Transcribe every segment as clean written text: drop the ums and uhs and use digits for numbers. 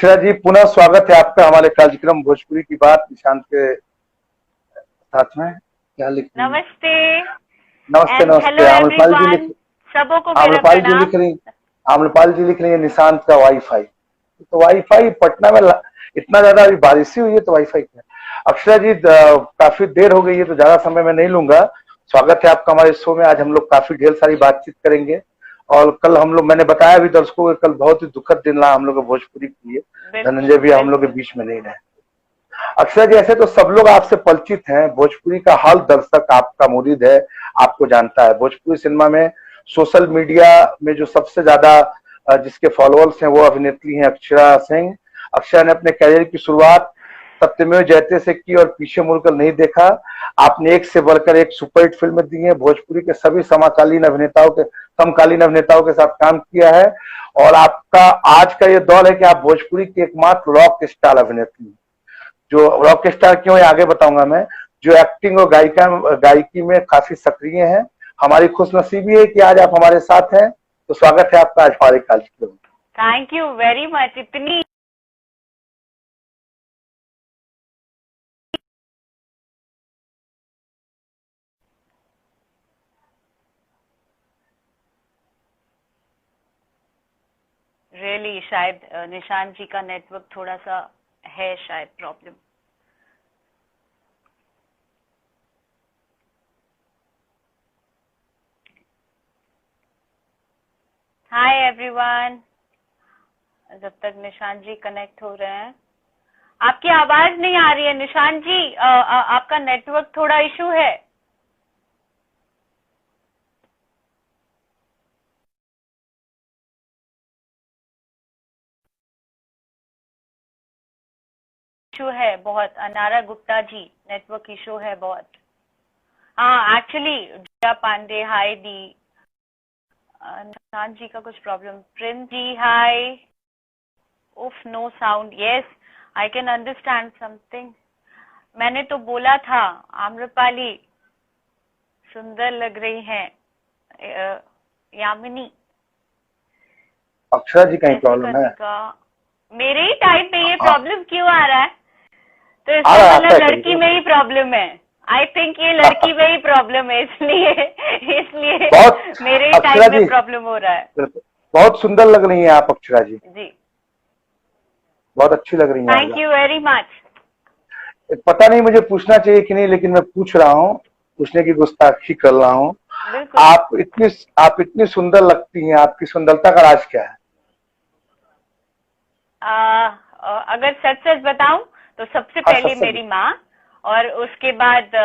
अक्षरा जी, पुनः स्वागत है आपका हमारे कार्यक्रम भोजपुरी की बात निशांत के साथ में। क्या लिख रही हैं? नमस्ते नमस्ते एंड हेलो नमस्ते। आम्रपाल जी एवरीवन, सबों को मेरा आम्रपाल जी लिख प्रणाम। रही आम्रपाल जी लिख रही है निशांत का वाईफाई। तो वाईफाई पटना में इतना ज्यादा अभी बारिश ही हुई है तो वाईफाई क्या। अक्षरा जी, काफी देर हो गई है तो ज्यादा समय मैं नहीं लूंगा। स्वागत है आपका हमारे शो में। आज हम लोग काफी ढेर सारी बातचीत करेंगे और कल हम लोग, मैंने बताया भी दर्शकों को, कल बहुत ही दुखद दिन रहा हम लोग भोजपुरी के लिए। बिल्कुल धनंजय भी हम लोग के बिल्कुल। बीच में नहीं रहे। अक्षरा जी, ऐसे तो सब लोग आपसे परिचित हैं, भोजपुरी का हर दर्शक आपका मुरीद है, आपको जानता है। भोजपुरी सिनेमा में सोशल मीडिया में जो सबसे ज्यादा जिसके फॉलोअर्स हैं वो अभिनेत्री हैं अक्षरा सिंह। अक्षरा ने अपने करियर की शुरुआत सत्यमेव जयते से की और पीछे मुड़कर नहीं देखा। आपने एक से बढ़कर एक सुपरहिट फिल्में दी हैं, भोजपुरी के सभी समकालीन अभिनेताओं के साथ काम किया है और आपका आज का ये दौर है कि आप भोजपुरी की एकमात्र रॉक स्टार अभिनेत्री हैं। जो रॉक स्टार क्यों है आगे बताऊंगा मैं, जो एक्टिंग और गायकी में काफी सक्रिय हैं। हमारी खुशनसीबी है कि आज आप हमारे साथ हैं, तो स्वागत है आपका आज हमारे कार्यक्रम में। Thank you very much. इतनी रियली शायद निशांत जी का नेटवर्क थोड़ा सा है शायद प्रॉब्लम। हाय एवरीवन, जब तक निशांत जी कनेक्ट हो रहे हैं। आपकी आवाज नहीं आ रही है निशांत जी, आपका नेटवर्क थोड़ा इशू है। इशू है बहुत। अनारा गुप्ता जी, नेटवर्क इशू है बहुत। हाँ एक्चुअली जया पांडे, हाय दी। निशांत जी का कुछ प्रॉब्लम। Prince ji hi. उफ, no sound. Yes, I can understand something. मैंने तो बोला था आम्रपाली सुंदर लग रही हैं। यामिनी, अक्षरा जी कहीं कैसे प्रॉब्लम है? करने का? मेरे ही टाइप में ये हाँ, प्रॉब्लम क्यों आ रहा है? तो आ इसका रहा आता है मतलब कभी लड़की कभी। में ही प्रॉब्लम है। आई थिंक ये लड़की में ही प्रॉब्लम है, इसलिए इसलिए बहुत मेरे ही अक्षरा टाइप में जी, प्रॉब्लम हो रहा है। बहुत सुंदर लग रही हैं आप अक्षरा जी, जी, बहुत अच्छी लग रही हैं आज थैंक आप। You very much. पता नहीं मुझे पूछना चाहिए कि नहीं, लेकिन मैं पूछ रहा हूँ, पूछने की गुस्ताखी कर रहा हूँ। बिल्कुल। आप इतनी सुंदर लगती हैं, आपकी सुंदरता का राज क्या है? अगर सच सच बताऊं तो सबसे हाँ, पहले सच सच। मेरी माँ, और उसके बाद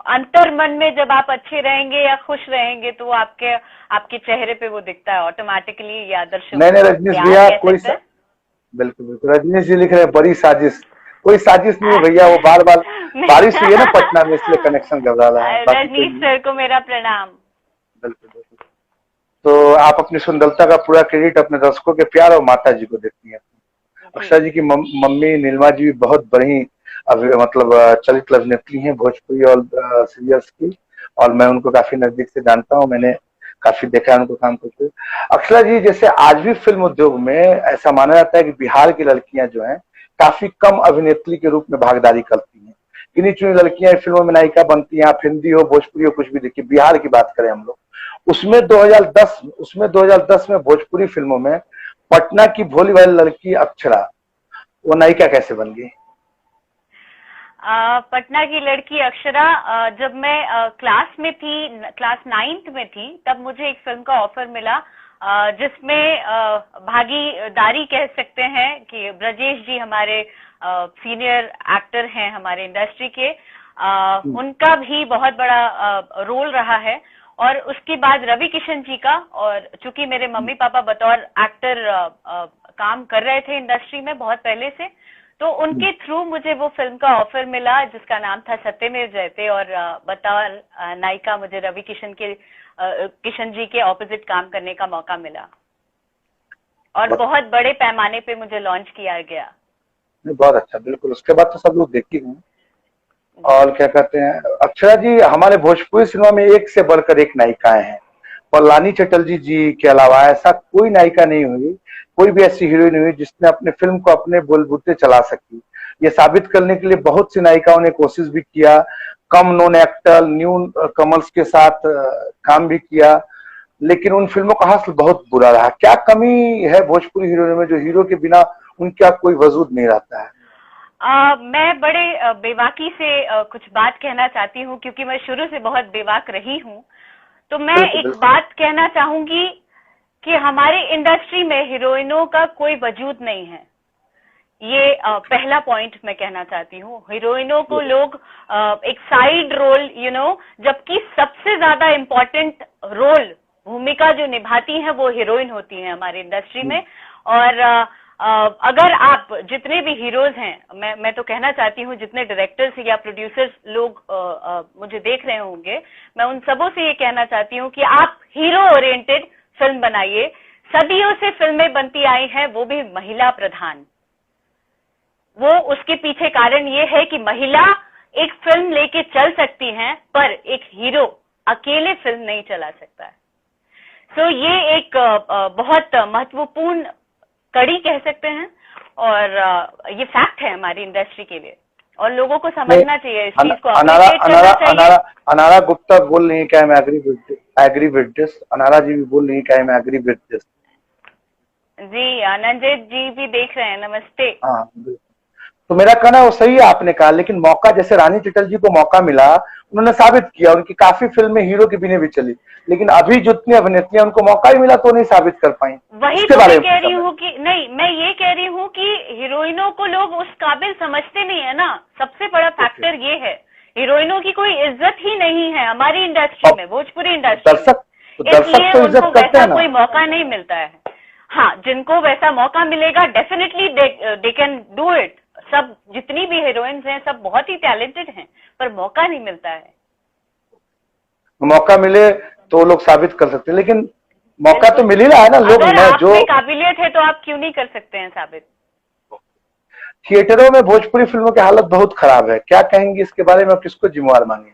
अंतर मन में जब आप अच्छे रहेंगे या खुश रहेंगे तो वो आपके चेहरे पे वो दिखता है ऑटोमेटिकली। या दर्शकों नहीं नहीं, को रजनीश प्यार भैया कह सकते हैं। बिल्कुल बिल्कुल, रजनीश जी लिख रहे हैं बड़ी साजिश। कोई साजिश नहीं है भैया, वो बार बार बारिश हुई है ना पटना में, इसलिए कनेक्शन गड़बड़ा रहा है, बाकी कोई रजनीश नहीं। सर को मेरा प्रणाम। बिल्कुल बिल्कुल। तो आप अपनी सुंदरता का पूरा क्रेडिट अपने दर्शकों के प्यार और माता जी को देती हैं। जी अक्षरा जी की मम्मी नीलमा जी भी बहुत बड़ी मतलब चरित्र अभिनेत्री हैं भोजपुरी और सीरियल्स की, और मैं उनको काफी नजदीक से जानता हूँ। मैंने काफी देखा है उनको काम करते हुए। अक्षरा जी, जैसे आज भी फिल्म उद्योग में ऐसा माना जाता है कि बिहार की लड़कियां जो हैं काफी कम अभिनेत्री के रूप में भागीदारी करती हैं। गिनी चुनी लड़कियां फिल्मों में नायिका बनती हैं। आप हिंदी हो, भोजपुरी हो, कुछ भी देखिए। बिहार की बात करें हम लोग, उसमें 2010 में भोजपुरी फिल्मों में पटना की भोली भाली लड़की अक्षरा, वो नायिका कैसे बन गई? पटना की लड़की अक्षरा, जब मैं क्लास में थी, क्लास 9th में थी, तब मुझे एक फिल्म का ऑफर मिला जिसमें भागीदारी कह सकते हैं कि ब्रजेश जी हमारे सीनियर एक्टर हैं हमारे इंडस्ट्री के, उनका भी बहुत बड़ा रोल रहा है। और उसके बाद रवि किशन जी का, और चूंकि मेरे मम्मी पापा बतौर एक्टर काम कर रहे थे इंडस्ट्री में बहुत पहले से, तो उनके थ्रू मुझे वो फिल्म का ऑफर मिला जिसका नाम था सत्यमेव जयते, और बतौर नायिका मुझे रवि किशन जी के ऑपोजिट काम करने का मौका मिला, और बहुत बड़े पैमाने पे मुझे लॉन्च किया गया। बहुत अच्छा, बिल्कुल। उसके बाद तो सब लोग देखते हैं। और क्या कहते हैं अक्षरा जी, हमारे भोजपुरी सिनेमा में एक से बढ़कर एक नायिकाएं हैं। पलानी चटर्जी जी के अलावा ऐसा कोई नायिका नहीं हुई, कोई भी ऐसी हीरोइन हुई जिसने अपने फिल्म को अपने बलबूते चला सकी। ये साबित करने के लिए बहुत सी नायिकाओं ने कोशिश भी किया, कम नोन एक्टर, न्यू कमर्स के साथ काम भी किया, लेकिन उन फिल्मों का हासिल बहुत बुरा रहा। क्या कमी है भोजपुरी हीरोइनों में जो हीरो के बिना उनका कोई वजूद नहीं रहता है? मैं बड़े बेबाकी से कुछ बात कहना चाहती हूँ, क्योंकि मैं शुरू से बहुत बेबाक रही हूँ। तो मैं बिल्कुल एक बिल्कुल। बात कहना चाहूंगी कि हमारे इंडस्ट्री में हीरोइनों का कोई वजूद नहीं है। ये पहला पॉइंट मैं कहना चाहती हूँ। हीरोइनों को लोग एक साइड रोल जबकि सबसे ज्यादा इम्पोर्टेंट रोल, भूमिका जो निभाती हैं वो हीरोइन होती हैं हमारे इंडस्ट्री में। और अगर आप जितने भी हीरोज हैं, मैं तो कहना चाहती हूँ जितने डायरेक्टर्स या प्रोड्यूसर्स लोग मुझे देख रहे होंगे, मैं उन सबों से ये कहना चाहती हूँ कि आप हीरो ओरिएंटेड फिल्म बनाइए। सदियों से फिल्में बनती आई हैं, वो भी महिला प्रधान। वो उसके पीछे कारण ये है कि महिला एक फिल्म लेके चल सकती हैं, पर एक हीरो अकेले फिल्म नहीं चला सकता है। सो ये एक बहुत महत्वपूर्ण कड़ी कह सकते हैं, और ये फैक्ट है हमारी इंडस्ट्री के लिए, और लोगों को समझना चाहिए, इस चीज को अनारा अप्रिशिएट अनारा करना चाहिए। अनारा अनारा गुप्ता बोल रही है क्या मैं एग्री विद दिस? अनारा जी भी बोल रही है क्या मैं एग्री विद दिस? जी, आनंद जी भी देख रहे हैं, नमस्ते। हाँ, तो मेरा कहना वो सही है आपने कहा, लेकिन मौका जैसे रानी चिटल जी को मौका मिला, उन्होंने साबित किया, उनकी काफी फिल्में हीरो के बिना भी चली, लेकिन अभी जितनी अभिनेत्रियां उनको मौका ही मिला तो नहीं साबित कर पाई। वही उसके तो बारे मैं में कह पूछा रही मैं। हूँ कि नहीं, मैं ये कह रही हूँ कि हीरोइनों को लोग उस काबिल समझते नहीं है ना। सबसे बड़ा ओके। फैक्टर ये है, हीरोइनों की कोई इज्जत ही नहीं है हमारी इंडस्ट्री और में, भोजपुरी इंडस्ट्री में। दर्शक इसलिए तो उनको इज्जत करते वैसा हैं ना। कोई मौका नहीं मिलता है। हाँ, जिनको वैसा मौका मिलेगा definitely they can do it. सब जितनी भी हीरोइंस हैं सब बहुत ही टैलेंटेड हैं, पर मौका नहीं मिलता है। मौका मिले तो वो लोग साबित कर सकते हैं, लेकिन मौका तो बिल्कुल। मिल ही रहा है ना। लोग अगर मैं आप जो में काबिलियत है तो आप क्यों नहीं कर सकते हैं साबित? थिएटरों में भोजपुरी फिल्मों की हालत बहुत खराब है, क्या कहेंगे इसके बारे में? किसको जिम्मेवार मानेंगे?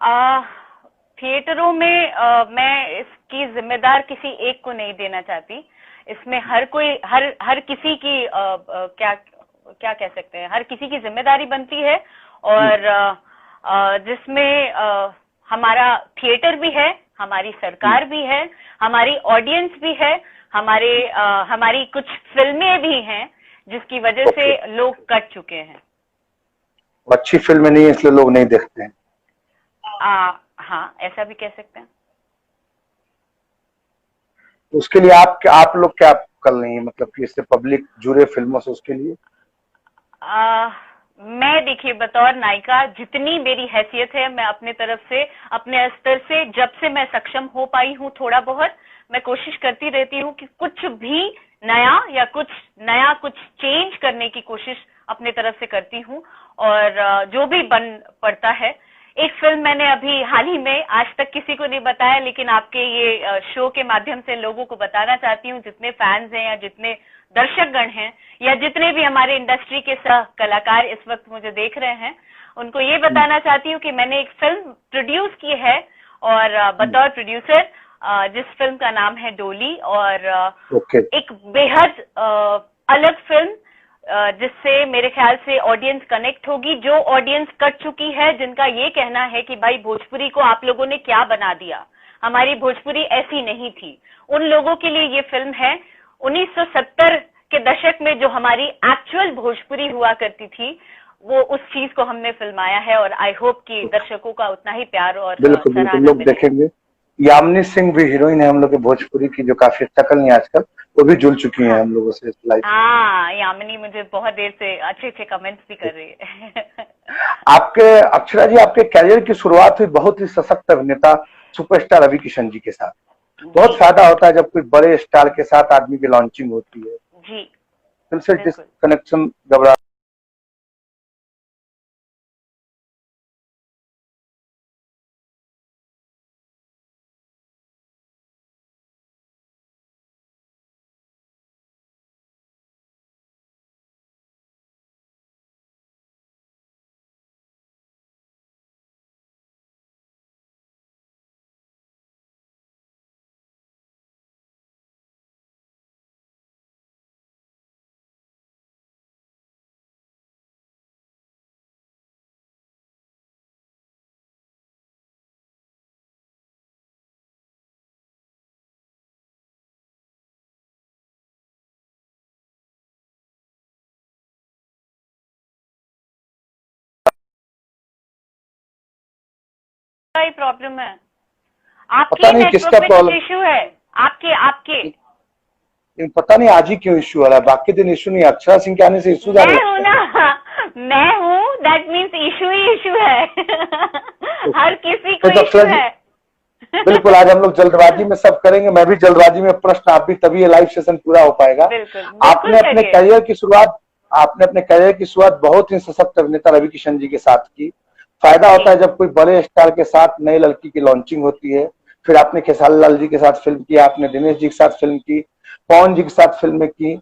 आ, थिएटरों में मैं इसकी जिम्मेदार किसी एक को नहीं देना चाहती। इसमें हर कोई हर किसी की क्या क्या कह सकते हैं, हर किसी की जिम्मेदारी बनती है। और जिसमें हमारा थिएटर भी है, हमारी सरकार भी है, हमारी ऑडियंस भी है, हमारी कुछ फिल्में भी हैं जिसकी वजह से लोग कट चुके हैं। अच्छी फिल्में नहीं है इसलिए लोग नहीं देखते हैं। हाँ, ऐसा भी कह सकते हैं। तो उसके लिए आप लोग क्या कर रही हैं, मतलब कि इससे पब्लिक जुड़े फिल्मों से उसके लिए? मैं देखिए, बतौर नायिका जितनी मेरी हैसियत है, मैं अपने तरफ से, अपने स्तर से, जब से मैं सक्षम हो पाई हूँ थोड़ा बहुत, मैं कोशिश करती रहती हूँ कि कुछ भी कुछ चेंज करने की कोशिश अपने तरफ से करती हूँ। और जो भी बन पड़ता है। एक फिल्म मैंने अभी हाल ही में, आज तक किसी को नहीं बताया, लेकिन आपके ये शो के माध्यम से लोगों को बताना चाहती हूँ, जितने फैंस हैं या जितने दर्शकगण हैं या जितने भी हमारे इंडस्ट्री के सह कलाकार इस वक्त मुझे देख रहे हैं, उनको ये बताना चाहती हूँ कि मैंने एक फिल्म प्रोड्यूस की है, और बतौर प्रोड्यूसर, जिस फिल्म का नाम है डोली। और एक बेहद अलग फिल्म, जिससे मेरे ख्याल से ऑडियंस कनेक्ट होगी, जो ऑडियंस कट चुकी है, जिनका ये कहना है कि भाई भोजपुरी को आप लोगों ने क्या बना दिया, हमारी भोजपुरी ऐसी नहीं थी। उन लोगों के लिए ये फिल्म है। 1970 के दशक में जो हमारी एक्चुअल भोजपुरी हुआ करती थी, वो उस चीज को हमने फिल्माया है, और आई होप कि दर्शकों का उतना ही प्यार और बिल्कुल बिल्कुल सराहना लोग मिले। देखेंगे। यामिनी सिंह भी हीरोइन है हम लोग के भोजपुरी की, जो काफी अच्छा कर रही है आजकल, वो भी जुड़ चुकी हैं हाँ हम लोगों से लाइव। हाँ, यामिनी मुझे बहुत देर से अच्छे अच्छे कमेंट्स भी कर रही है। आपके अक्षरा जी, आपके कैरियर की शुरुआत हुई बहुत ही सशक्त अभिनेता सुपरस्टार रवि किशन जी के साथ। जी बहुत फायदा होता है जब कोई बड़े स्टार के साथ आदमी की लॉन्चिंग होती है। जी, दिल से बिल्कुल। डिस्कनेक्शन घबरा ही प्रॉब्लम है, पता आपकी नहीं नेटवर्क किसका में प्रॉब्लम, कुछ इश्यू है, आपके आपके पता नहीं आज ही क्यों इश्यू आ रहा है, बाकी दिन इश्यू नहीं, अक्षरा सिंह के आने से इश्यू ज्यादा मैं हूं लगता है। ना, मैं हूं, that means issue he issue है। हर किसी को नहीं तो इशू अक्षरा जी, है। बिल्कुल आज हम लोग जल्दबाजी में सब करेंगे, मैं भी जल्दबाजी में प्रश्न, आप भी, तभी ये लाइव सेशन पूरा हो पाएगा। बिल्कुल बिल्कुल आपने अपने करिए। करियर की शुरुआत आपने अपने करियर की शुरुआत बहुत ही सशक्त अभिनेता रवि किशन जी के साथ की। फायदा जी होता है जब कोई बड़े स्टार के साथ नई लड़की की लॉन्चिंग होती है। फिर आपने खेसारी लाल जी के साथ फिल्म की, आपने दिनेश जी के साथ फिल्म की, पवन जी के साथ फिल्में की।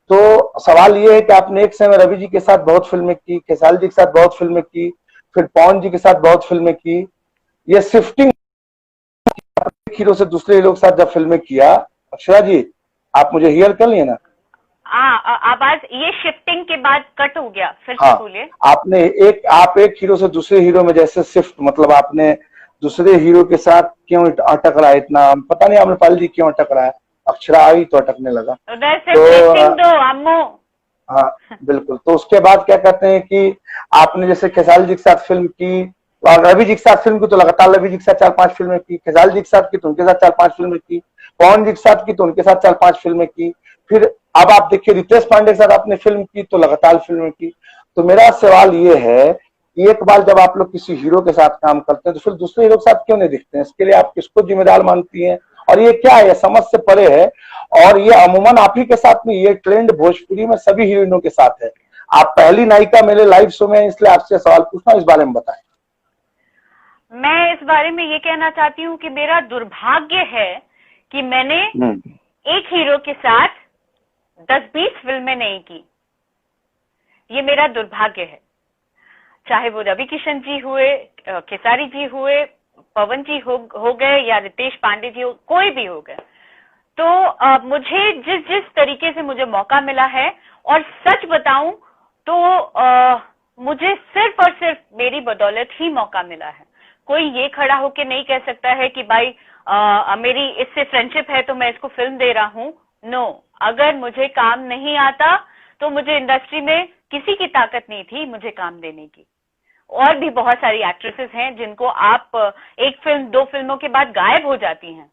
तो सवाल ये है कि आपने एक समय रवि जी के साथ बहुत फिल्में की, खेसारी जी के साथ बहुत फिल्में की, फिर पवन जी के साथ बहुत फिल्में की। ये शिफ्टिंग एक हीरो से दूसरे हीरो के साथ जब फिल्में किया, अक्षरा जी आप मुझे हियर कर लिए ना? आवाज ये शिफ्टिंग के बाद कट हो गया, फिर से हाँ, बोलिए। आप एक हीरो से दूसरे हीरो में जैसे शिफ्ट, मतलब आपने दूसरे हीरो के साथ क्यों अटक रहा है इतना, पता नहीं आम्रपाली जी क्यों अटक रहा है, अक्षरा आई तो अटकने लगा। उधर से तो ब्लेसिंग दो अम्मू। हाँ बिल्कुल, तो उसके बाद क्या कहते हैं कि आपने जैसे खेसारी जी के साथ फिल्म की और रवि जी के साथ फिल्म की, तो लगातार रवि जी के साथ 4-5 फिल्में की, खेसारी जी के साथ की तो उनके साथ 4-5 फिल्में की, पवन जी के साथ की तो उनके साथ 4-5 फिल्में की। फिर अब आप देखिए रितेश पांडे के साथ आपने फिल्म की तो लगातार फिल्में की। तो मेरा सवाल ये है कि एक बार जब आप लोग किसी हीरो के साथ काम करते हैं तो फिर दूसरे हीरो के साथ क्यों नहीं दिखते हैं? इसके लिए आप किसको जिम्मेदार मानती हैं? और ये क्या है, ये समझ से परे है। और ये अमूमन आप ही के साथ नहीं, ये ट्रेंड भोजपुरी में सभी हीरोइनों के साथ है। आप पहली नायिका मेरे लाइव शो में, इसलिए आपसे सवाल पूछना, इस बारे में बताएं। मैं इस बारे में ये कहना चाहती हूँ कि मेरा दुर्भाग्य है कि मैंने एक हीरो के साथ 10-20 फिल्में नहीं की। ये मेरा दुर्भाग्य है, चाहे वो रवि किशन जी हुए, खेसारी जी हुए, पवन जी हो गए, या रितेश पांडे जी हो, कोई भी हो गए। तो मुझे जिस जिस तरीके से मुझे मौका मिला है, और सच बताऊं तो मुझे सिर्फ और सिर्फ मेरी बदौलत ही मौका मिला है। कोई ये खड़ा होके नहीं कह सकता है कि भाई मेरी इससे फ्रेंडशिप है तो मैं इसको फिल्म दे रहा हूं। नो, अगर मुझे काम नहीं आता तो मुझे इंडस्ट्री में किसी की ताकत नहीं थी मुझे काम देने की। और भी बहुत सारी एक्ट्रेसेस हैं जिनको आप एक फिल्म 2 फिल्मों के बाद गायब हो जाती हैं,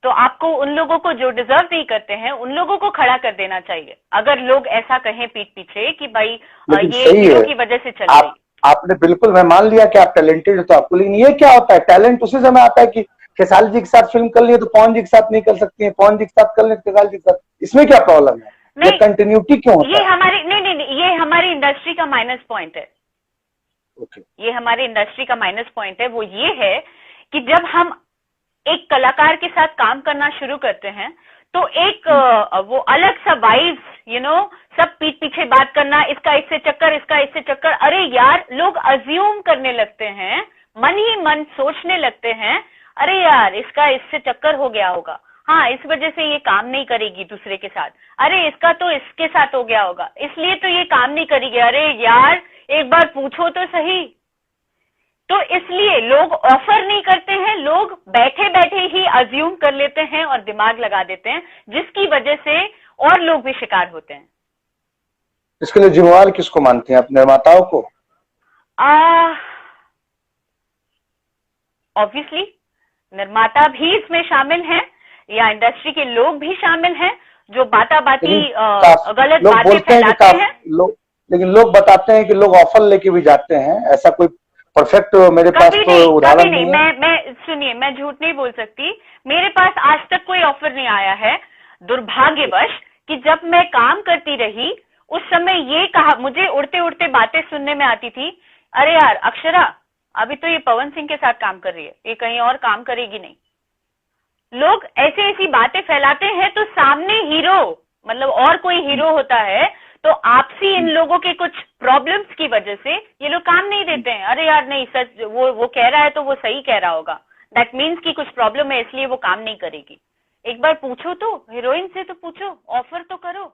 तो आपको उन लोगों को जो डिजर्व नहीं करते हैं उन लोगों को खड़ा कर देना चाहिए। अगर लोग ऐसा कहें पीठ पीछे कि भाई लेकिन ये सही हीरो है, की वजह से चल रही। आपने बिल्कुल, मैं मान लिया कि आप टैलेंटेड हो तो आपको, लेकिन ये क्या होता है, टैलेंट उसी समय आता है कि खेसारी जी के साथ फिल्म कर लिए तो पवन जी के साथ नहीं कर सकती है, पवन जी के साथ कर ले तो खेसारी जी के साथ, इसमें क्या प्रॉब्लम है? ये नहीं, कंटिन्यूटी क्यों होता ये है? हमारी नहीं, ये हमारी इंडस्ट्री का माइनस पॉइंट है। ये हमारे इंडस्ट्री का माइनस पॉइंट है। वो ये है कि जब हम एक कलाकार के साथ काम करना शुरू करते हैं तो एक वो अलग सा वाइब्स, सब पीठ पीछे बात करना, इसका इससे चक्कर, इसका इससे चक्कर। अरे यार, लोग अज्यूम करने लगते हैं, मन ही मन सोचने लगते हैं, अरे यार इसका इससे चक्कर हो गया होगा, हाँ इस वजह से ये काम नहीं करेगी दूसरे के साथ, अरे इसका तो इसके साथ हो गया होगा इसलिए तो ये काम नहीं करेगी। अरे यार एक बार पूछो तो सही। तो इसलिए लोग ऑफर नहीं करते हैं, लोग बैठे बैठे ही अज्यूम कर लेते हैं और दिमाग लगा देते हैं, जिसकी वजह से और लोग भी शिकार होते हैं। इसके लिए जिम्मेवार किसको मानते हैं आप, निर्माताओं को? ऑब्वियसली निर्माता भी इसमें शामिल हैं, या इंडस्ट्री के लोग भी शामिल हैं जो बाती गलत बातें फैलाते हैं। लेकिन लोग बताते हैं कि लोग ऑफर लेके भी जाते हैं, ऐसा कोई परफेक्ट मेरे पास तो उदाहरण नहीं है। मैं सुनिए, मैं झूठ नहीं बोल सकती, मेरे पास आज तक कोई ऑफर नहीं आया है। दुर्भाग्यवश कि जब मैं काम करती रही उस समय ये कहा, मुझे उड़ते उड़ते बातें सुनने में आती थी, अरे यार अक्षरा अभी तो ये पवन सिंह के साथ काम कर रही है, ये कहीं और काम करेगी नहीं। लोग ऐसी ऐसी बातें फैलाते हैं, तो सामने हीरो, मतलब और कोई हीरो होता है तो आपसी इन लोगों के कुछ प्रॉब्लम्स की वजह से ये लोग काम नहीं देते हैं। अरे यार नहीं, सच वो कह रहा है तो वो सही कह रहा होगा, दैट मीन्स कि कुछ प्रॉब्लम है इसलिए वो काम नहीं करेगी। एक बार पूछो तो, हीरोइन से तो पूछो, ऑफर तो करो।